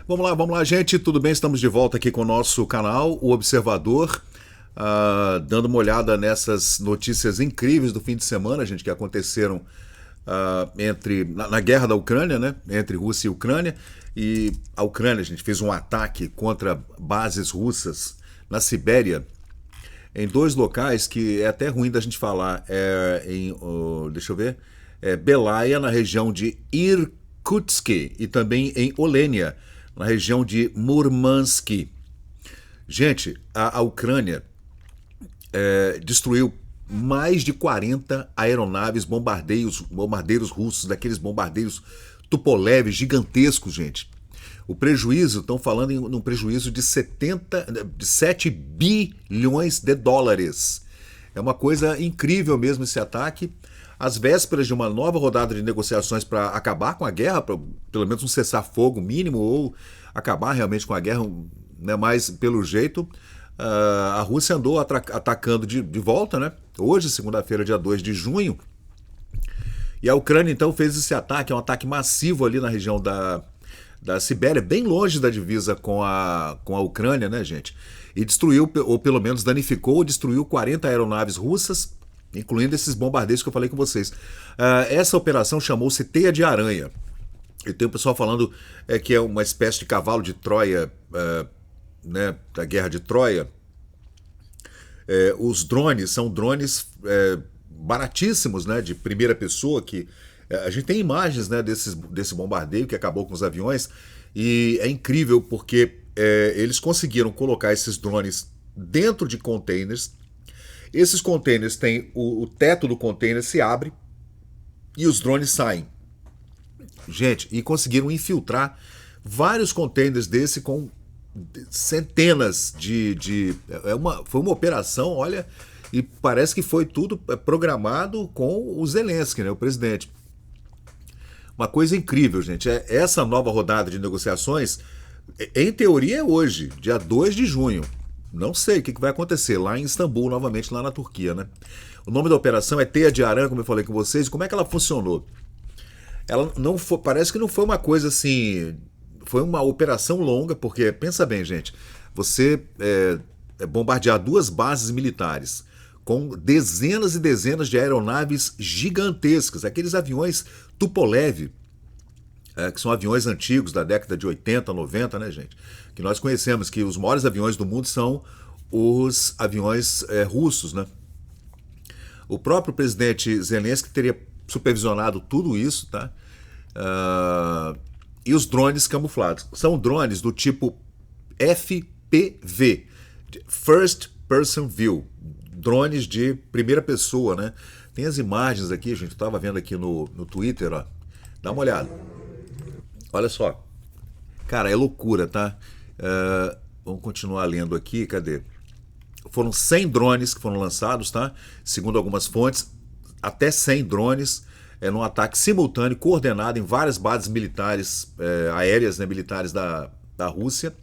Vamos lá, gente. Tudo bem? Estamos de volta aqui com o nosso canal, o Observador, dando uma olhada nessas notícias incríveis do fim de semana, gente, que aconteceram na guerra da Ucrânia, né? Entre Rússia e Ucrânia. E a Ucrânia, gente, fez um ataque contra bases russas na Sibéria, em dois locais que é até ruim da gente falar. Deixa eu ver. Belaia, na região de Irkutsk, e também em Olênia, na região de Murmansk. Gente, a Ucrânia destruiu mais de 40 aeronaves, bombardeiros russos, daqueles bombardeiros Tupolev gigantescos, gente. O prejuízo, estão falando em um prejuízo de 7 bilhões de dólares. É uma coisa incrível mesmo esse ataque. Às vésperas de uma nova rodada de negociações para acabar com a guerra, pelo menos um cessar-fogo mínimo, ou acabar realmente com a guerra, né, mas pelo jeito, a Rússia andou atacando de volta, né? Hoje, segunda-feira, dia 2 de junho, e a Ucrânia então fez esse ataque, um ataque massivo ali na região da Sibéria, bem longe da divisa com a Ucrânia, né, gente? E destruiu, ou pelo menos danificou ou destruiu 40 aeronaves russas, incluindo esses bombardeios que eu falei com vocês. Essa operação chamou-se Teia de Aranha. E tem o pessoal falando que é uma espécie de cavalo de Troia, né, da Guerra de Troia. Os drones são drones baratíssimos, né, de primeira pessoa, que a gente tem imagens, né, desse bombardeio que acabou com os aviões, e é incrível porque eles conseguiram colocar esses drones dentro de containers. Esses containers têm o teto do container se abre e os drones saem. Gente, e conseguiram infiltrar vários containers desse com centenas foi uma operação, olha, e parece que foi tudo programado com o Zelensky, né, o presidente. Uma coisa incrível, gente. Essa nova rodada de negociações, em teoria, é hoje, dia 2 de junho. Não sei o que vai acontecer lá em Istambul, novamente, lá na Turquia, né? O nome da operação é Teia de Aranha, como eu falei com vocês. Como é que ela funcionou? Ela não foi, parece que não foi uma coisa assim. Foi uma operação longa, porque, pensa bem, gente, você bombardear duas bases militares com dezenas e dezenas de aeronaves gigantescas, aqueles aviões Tupolev, que são aviões antigos da década de 80, 90, né, gente? Que nós conhecemos que os maiores aviões do mundo são os aviões russos, né? O próprio presidente Zelensky teria supervisionado tudo isso, tá? E os drones camuflados. São drones do tipo FPV, First Person View, drones de primeira pessoa, né? Tem as imagens aqui, gente, eu tava vendo aqui no Twitter, ó. Dá uma olhada. Olha só. Cara, é loucura, tá? Vamos continuar lendo aqui, cadê? Foram 100 drones que foram lançados, tá? Segundo algumas fontes, até 100 drones num ataque simultâneo, coordenado em várias bases militares, aéreas, né, militares da Rússia,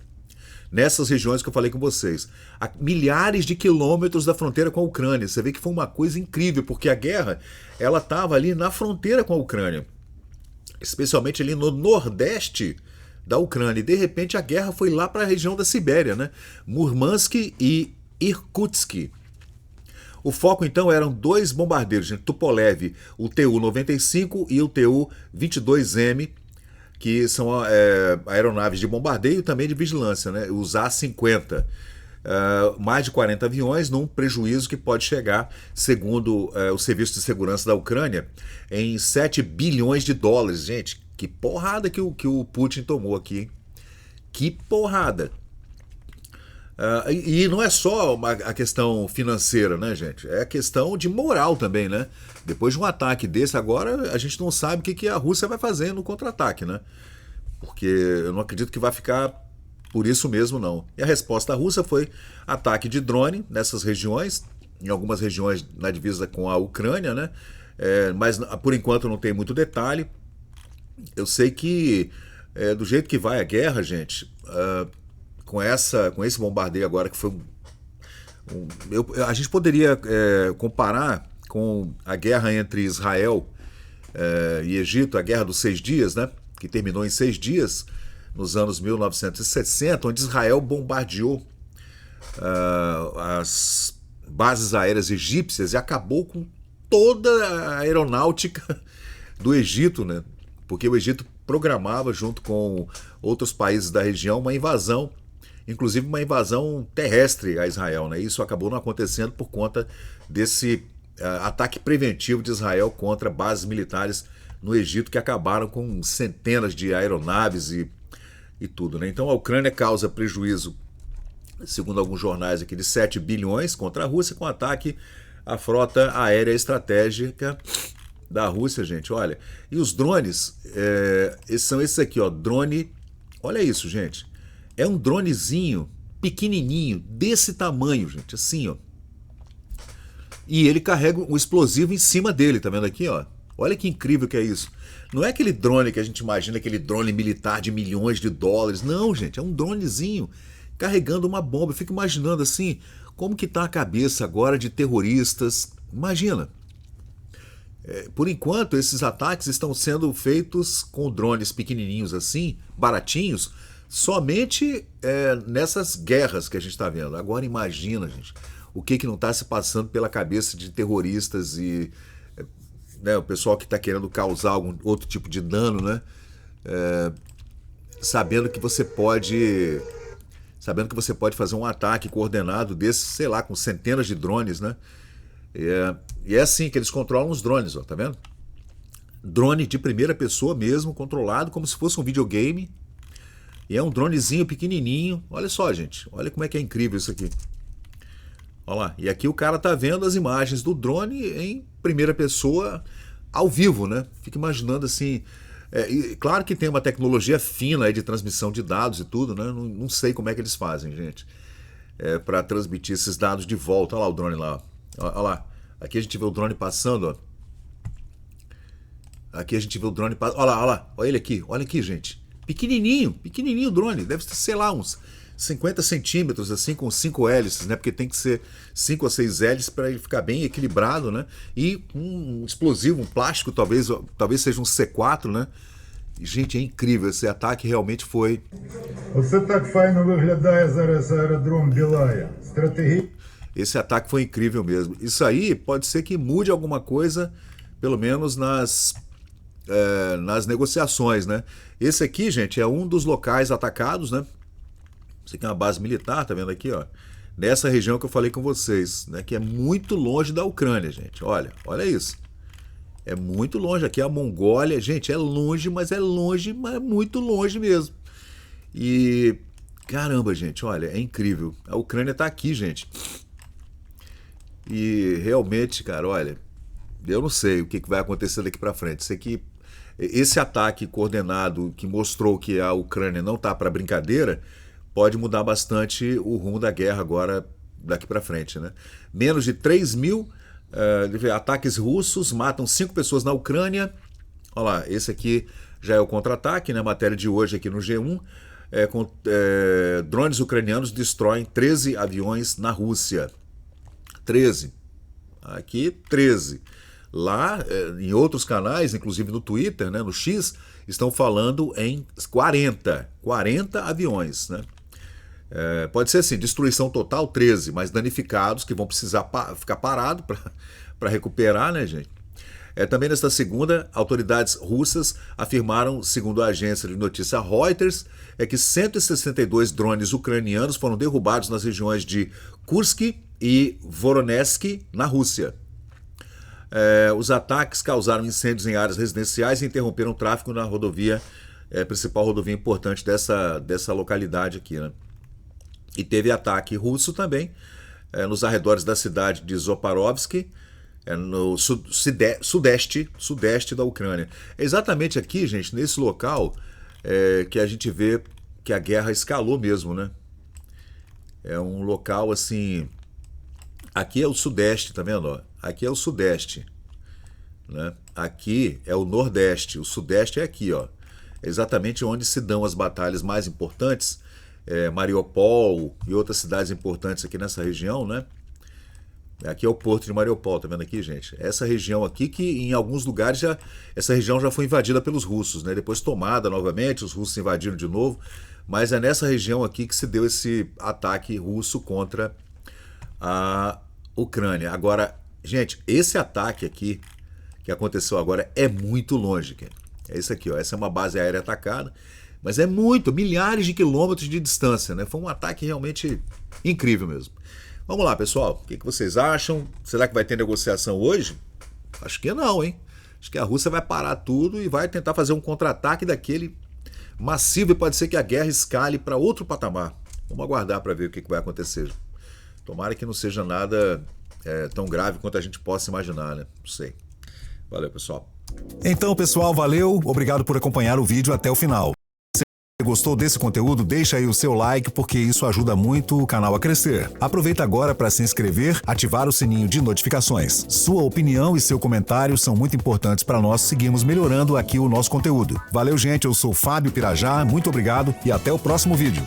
nessas regiões que eu falei com vocês, a milhares de quilômetros da fronteira com a Ucrânia. Você vê que foi uma coisa incrível, porque a guerra, ela estava ali na fronteira com a Ucrânia, especialmente ali no nordeste da Ucrânia, e de repente a guerra foi lá para a região da Sibéria, né? Murmansk e Irkutsk. O foco então eram dois bombardeiros, gente, Tupolev, o Tu-95 e o Tu-22M, que são aeronaves de bombardeio e também de vigilância, né? Os A-50. Mais de 40 aviões, num prejuízo que pode chegar, segundo o Serviço de Segurança da Ucrânia, em 7 bilhões de dólares. Gente, que porrada que o Putin tomou aqui, hein? Que porrada! E não é só a questão financeira, né, gente? É a questão de moral também, né? Depois de um ataque desse, agora a gente não sabe o que a Rússia vai fazer no contra-ataque, né? Porque eu não acredito que vai ficar por isso mesmo, não. E a resposta da Rússia foi ataque de drone nessas regiões, em algumas regiões na divisa com a Ucrânia, né? Mas por enquanto não tem muito detalhe. Eu sei que do jeito que vai a guerra, gente, com esse bombardeio agora que foi a gente poderia comparar com a guerra entre Israel e Egito, a guerra dos 6 dias, né? Que terminou em 6 dias. nos anos 1960, onde Israel bombardeou as bases aéreas egípcias e acabou com toda a aeronáutica do Egito, né? Porque o Egito programava, junto com outros países da região, uma invasão, inclusive uma invasão terrestre a Israel, né? Isso acabou não acontecendo por conta desse ataque preventivo de Israel contra bases militares no Egito, que acabaram com centenas de aeronaves e tudo, né? Então a Ucrânia causa prejuízo, segundo alguns jornais aqui, de 7 bilhões contra a Rússia, com ataque à frota aérea estratégica da Rússia, gente. Olha, e os drones, são esses aqui, ó, drone, olha isso, gente. É um dronezinho pequenininho, desse tamanho, gente, assim, ó. E ele carrega um explosivo em cima dele, tá vendo aqui, ó? Olha que incrível que é isso. Não é aquele drone que a gente imagina, aquele drone militar de milhões de dólares. Não, gente, é um dronezinho carregando uma bomba. Eu fico imaginando assim, como que tá a cabeça agora de terroristas. Imagina. Por enquanto, esses ataques estão sendo feitos com drones pequenininhos assim, baratinhos, somente nessas guerras que a gente está vendo. Agora imagina, gente, o que não está se passando pela cabeça de terroristas e né, o pessoal que está querendo causar algum outro tipo de dano, né? Sabendo que você pode fazer um ataque coordenado desse, sei lá, com centenas de drones, né? E é assim que eles controlam os drones, ó, tá vendo? Drone de primeira pessoa mesmo, controlado como se fosse um videogame. E é um dronezinho pequenininho. Olha só, gente, olha como é que é incrível isso aqui. Olha lá, e aqui o cara tá vendo as imagens do drone em primeira pessoa, ao vivo, né? Fica imaginando assim. E claro que tem uma tecnologia fina aí de transmissão de dados e tudo, né? Não sei como é que eles fazem, gente, para transmitir esses dados de volta. Olha lá o drone lá, ó. Olha lá. Aqui a gente vê o drone passando, ó. Aqui a gente vê o drone passando. Olha lá, olha lá. Olha aqui, gente. Pequenininho o drone. Deve ter, sei lá, uns 50 centímetros, assim, com 5 hélices, né? Porque tem que ser 5 ou 6 hélices para ele ficar bem equilibrado, né? E um explosivo, um plástico, talvez seja um C4, né? E, gente, é incrível. Esse ataque realmente foi... Esse ataque foi incrível mesmo. Isso aí pode ser que mude alguma coisa, pelo menos nas negociações, né? Esse aqui, gente, é um dos locais atacados, né? Isso aqui é uma base militar, tá vendo aqui, ó? Nessa região que eu falei com vocês, né? Que é muito longe da Ucrânia, gente. Olha isso. É muito longe. Aqui é a Mongólia. Gente, é longe, mas é muito longe mesmo. E caramba, gente, olha, é incrível. A Ucrânia tá aqui, gente. E realmente, cara, olha, eu não sei o que vai acontecer daqui para frente. Sei que esse ataque coordenado que mostrou que a Ucrânia não tá para brincadeira pode mudar bastante o rumo da guerra agora, daqui para frente, né? Menos de 3 mil ataques russos matam 5 pessoas na Ucrânia. Olha lá, esse aqui já é o contra-ataque, né? Matéria de hoje aqui no G1. Drones ucranianos destroem 13 aviões na Rússia. 13. Aqui, 13. Lá, em outros canais, inclusive no Twitter, né, no X, estão falando em 40 aviões, né? Pode ser assim, destruição total 13, mas danificados que vão precisar ficar parados para recuperar, né, gente? Também nesta segunda, autoridades russas afirmaram, segundo a agência de notícia Reuters, que 162 drones ucranianos foram derrubados nas regiões de Kursk e Voronezh, na Rússia. Os ataques causaram incêndios em áreas residenciais e interromperam o tráfego na rodovia, principal rodovia importante dessa localidade aqui, né? E teve ataque russo também nos arredores da cidade de Zaporizhzhia, no sudeste da Ucrânia. É exatamente aqui, gente, nesse local que a gente vê que a guerra escalou mesmo, né? É um local assim... Aqui é o sudeste, tá vendo? Ó? Aqui é o sudeste, né? Aqui é o nordeste, o sudeste é aqui, ó. É exatamente onde se dão as batalhas mais importantes, Mariupol e outras cidades importantes aqui nessa região, né? Aqui é o porto de Mariupol, tá vendo aqui, gente? Essa região aqui que em alguns lugares essa região já foi invadida pelos russos, né? Depois tomada novamente, os russos invadiram de novo, mas é nessa região aqui que se deu esse ataque russo contra a Ucrânia. Agora, gente, esse ataque aqui que aconteceu agora é muito longe, cara. É isso aqui, ó. Essa é uma base aérea atacada, mas é milhares de quilômetros de distância, né? Foi um ataque realmente incrível mesmo. Vamos lá, pessoal. O que vocês acham? Será que vai ter negociação hoje? Acho que não, hein? Acho que a Rússia vai parar tudo e vai tentar fazer um contra-ataque daquele massivo e pode ser que a guerra escale para outro patamar. Vamos aguardar para ver o que vai acontecer. Tomara que não seja nada tão grave quanto a gente possa imaginar, né? Não sei. Valeu, pessoal. Então, pessoal, valeu. Obrigado por acompanhar o vídeo até o final. Se gostou desse conteúdo, deixa aí o seu like, porque isso ajuda muito o canal a crescer. Aproveita agora para se inscrever, ativar o sininho de notificações. Sua opinião e seu comentário são muito importantes para nós seguirmos melhorando aqui o nosso conteúdo. Valeu, gente. Eu sou Fábio Pirajá, muito obrigado e até o próximo vídeo.